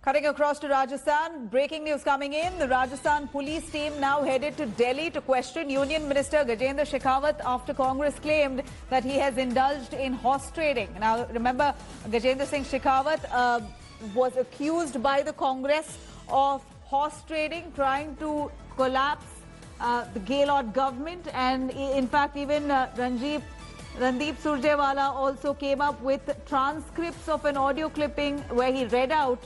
Cutting across to Rajasthan, breaking news coming in. The Rajasthan police team now headed to Delhi to question Union Minister Gajendra Shekhawat after Congress claimed that he has indulged in horse trading. Now, remember, Gajendra Singh Shekhawat was accused by the Congress of horse trading, trying to collapse the Gaylord government. And in fact, even Randeep Surjewala also came up with transcripts of an audio clipping where he read out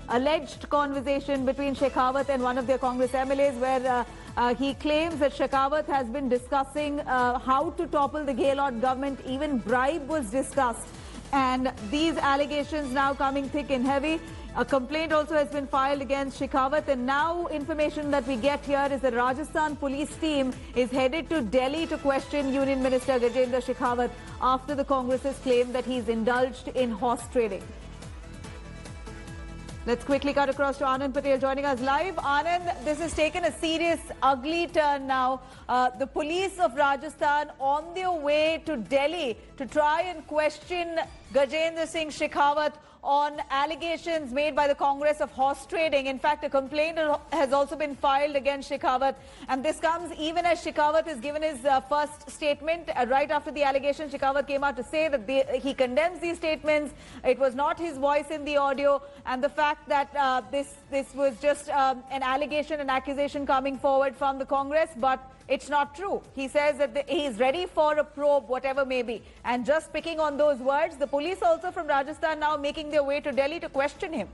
alleged conversation between Shekhawat and one of their Congress MLAs, where he claims that Shekhawat has been discussing how to topple the Gaylord government. Even bribe was discussed. And these allegations now coming thick and heavy. A complaint also has been filed against Shekhawat, and now information that we get here is the Rajasthan police team is headed to Delhi to question Union Minister Gajendra Shekhawat after the Congress's claim that he's indulged in horse trading. Let's quickly cut across to Anand Patel joining us live. Anand, this has taken a serious, ugly turn now. The police of Rajasthan on their way to Delhi to try and question Gajendra Singh Shekhawat on allegations made by the Congress of horse trading. In fact, a complaint has also been filed against Shekhawat, and this comes even as Shekhawat has given his first statement. Right after the allegation, Shekhawat came out to say that he condemns these statements. It was not his voice in the audio, and the fact that this was just an allegation, an accusation coming forward from the Congress, but it's not true. He says that he's ready for a probe, whatever may be. And just picking on those words, the police also from Rajasthan now making their way to Delhi to question him.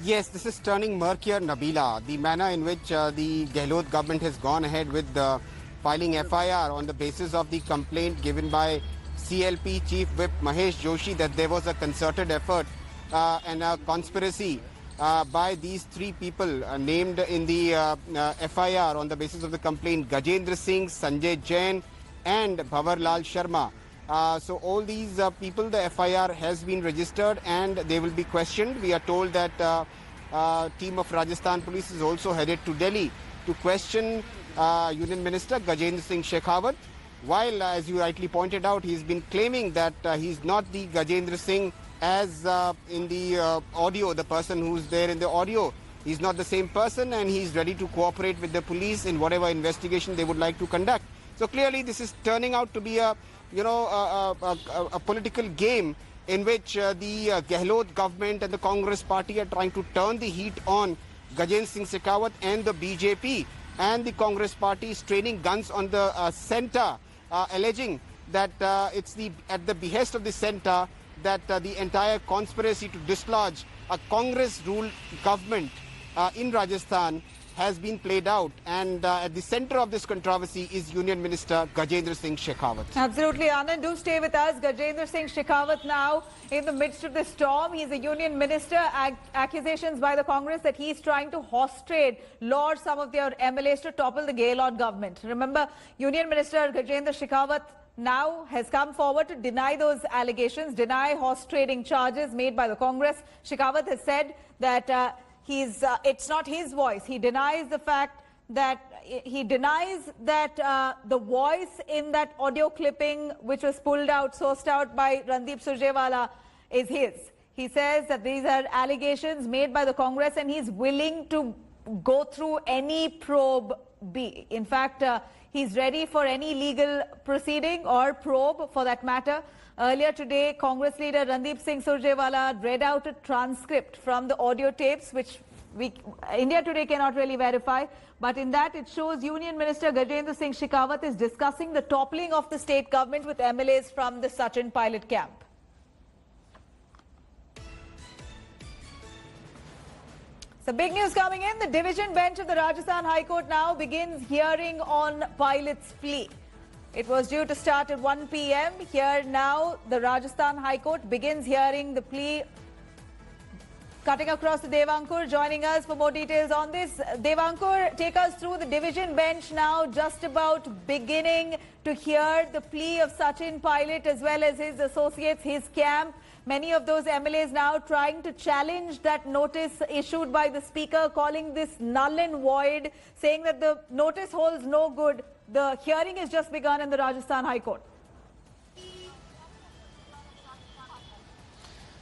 Yes, this is turning murkier, Nabila. The manner in which the Gehlot government has gone ahead with filing FIR on the basis of the complaint given by CLP Chief Whip Mahesh Joshi that there was a concerted effort and a conspiracy by these three people named in the FIR on the basis of the complaint: Gajendra Singh, Sanjay Jain and Bhavarlal Sharma. So all these people, the FIR has been registered and they will be questioned. We are told that team of Rajasthan police is also headed to Delhi to question Union Minister Gajendra Singh Shekhawat. While, as you rightly pointed out, he's been claiming that he's not the Gajendra Singh as in the audio, the person who's there in the audio. He's not the same person, and he's ready to cooperate with the police in whatever investigation they would like to conduct. So clearly this is turning out to be a political game in which the Gehlot government and the Congress party are trying to turn the heat on Gajendra Singh Shekhawat and the BJP, and the Congress party is training guns on the centre, alleging that it's at the behest of the centre that the entire conspiracy to dislodge a Congress-ruled government in Rajasthan has been played out. And at the center of this controversy is Union Minister Gajendra Singh Shekhawat. Absolutely, Anand. Do stay with us. Gajendra Singh Shekhawat now in the midst of the storm. He's a union minister. Accusations by the Congress that he's trying to horse trade, lure some of their MLAs to topple the Gaylord government. Remember, Union Minister Gajendra Shekhawat now has come forward to deny those allegations, deny horse trading charges made by the Congress. Shekhawat has said that it's not his voice. He denies the fact that the voice in that audio clipping, which was sourced out by Randeep Surjewala, is his. He says that these are allegations made by the Congress, and he's willing to go through any probe. In fact, he's ready for any legal proceeding or probe for that matter. Earlier today, Congress leader Randeep Singh Surjewala read out a transcript from the audio tapes, which India Today cannot really verify. But in that, it shows Union Minister Gajendra Singh Shekhawat is discussing the toppling of the state government with MLAs from the Sachin pilot camp. So big news coming in. The division bench of the Rajasthan High Court now begins hearing on pilot's plea. It was due to start at 1 p.m. Here now, the Rajasthan High Court begins hearing the plea. Cutting across to Devankur, joining us for more details on this. Devankur, take us through the division bench now, just about beginning to hear the plea of Sachin Pilot as well as his associates, his camp. Many of those MLAs now trying to challenge that notice issued by the Speaker, calling this null and void, saying that the notice holds no good. The hearing has just begun in the Rajasthan High Court.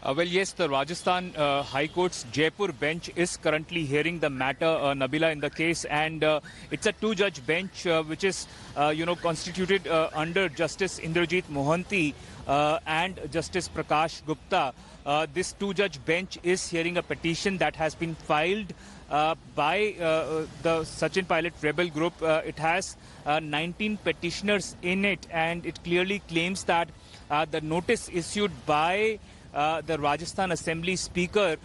Well, yes, the Rajasthan High Court's Jaipur bench is currently hearing the matter, Nabila, in the case, and it's a two-judge bench which is, constituted under Justice Indrajit Mohanty and Justice Prakash Gupta. This two-judge bench is hearing a petition that has been filed by the Sachin Pilot rebel group. It has 19 petitioners in it, and it clearly claims that the notice issued by the Rajasthan Assembly Speaker